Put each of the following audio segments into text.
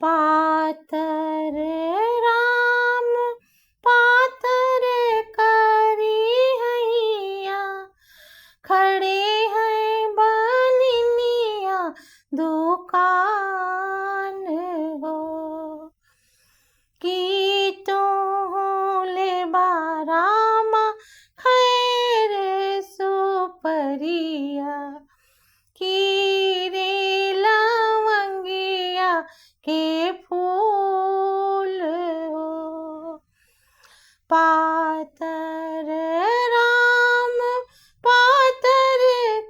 पातर राम पातर करी हैया, खड़े हैं बनिनिया दुकान हो। की तो ले बारामा खैर सुपरिया, की रे लवंगिया के फूल हो। पातर राम पातर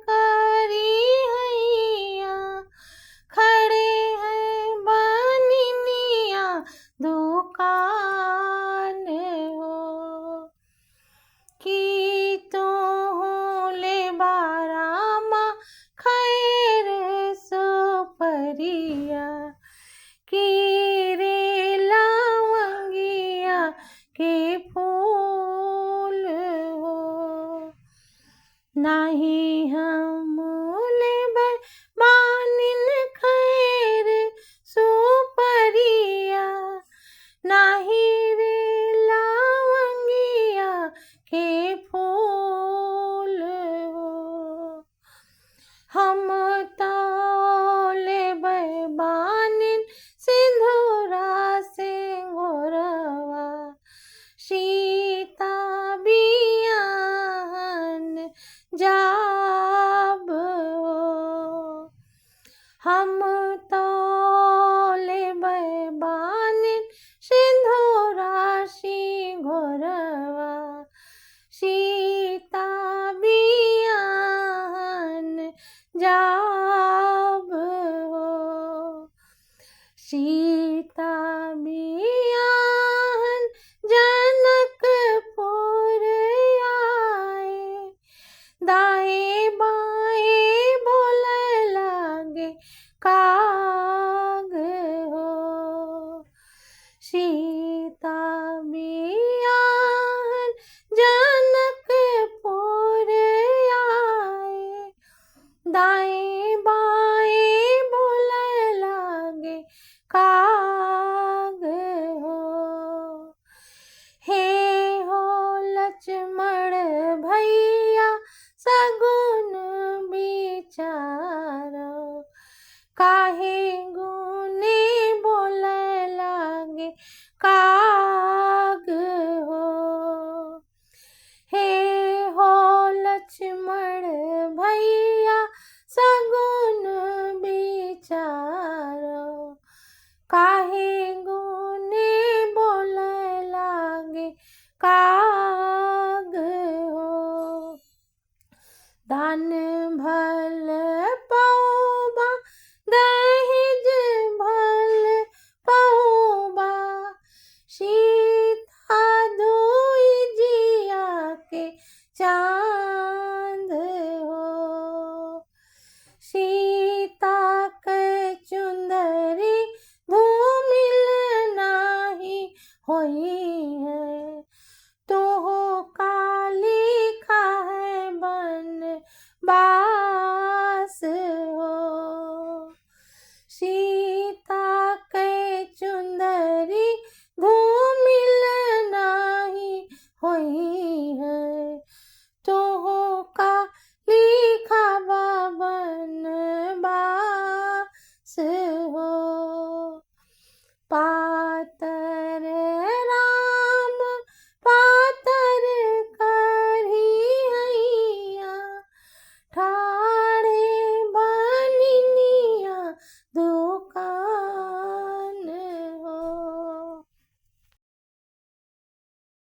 करी हैया, खड़े हैं बनिनिया दुकान हो। की तो ले बारामा खैर सुपरिया, की रे लवंगिया के फूल हो। नाही हम लेबै बानिन खैर सुपरिया, नाही रे लवंगिया के फूल हो। हम तो लेबै बानिन सिंधुरा सिंगोरवा, सीता बियाहन जाब हो। हम तो लेबै बानिन सिंधुरा सिंगोरवा, सीता बियाहन जाब हो। सीता बियाहन जनकपुर आए, दाएं बाएं बोले लागे काग हो।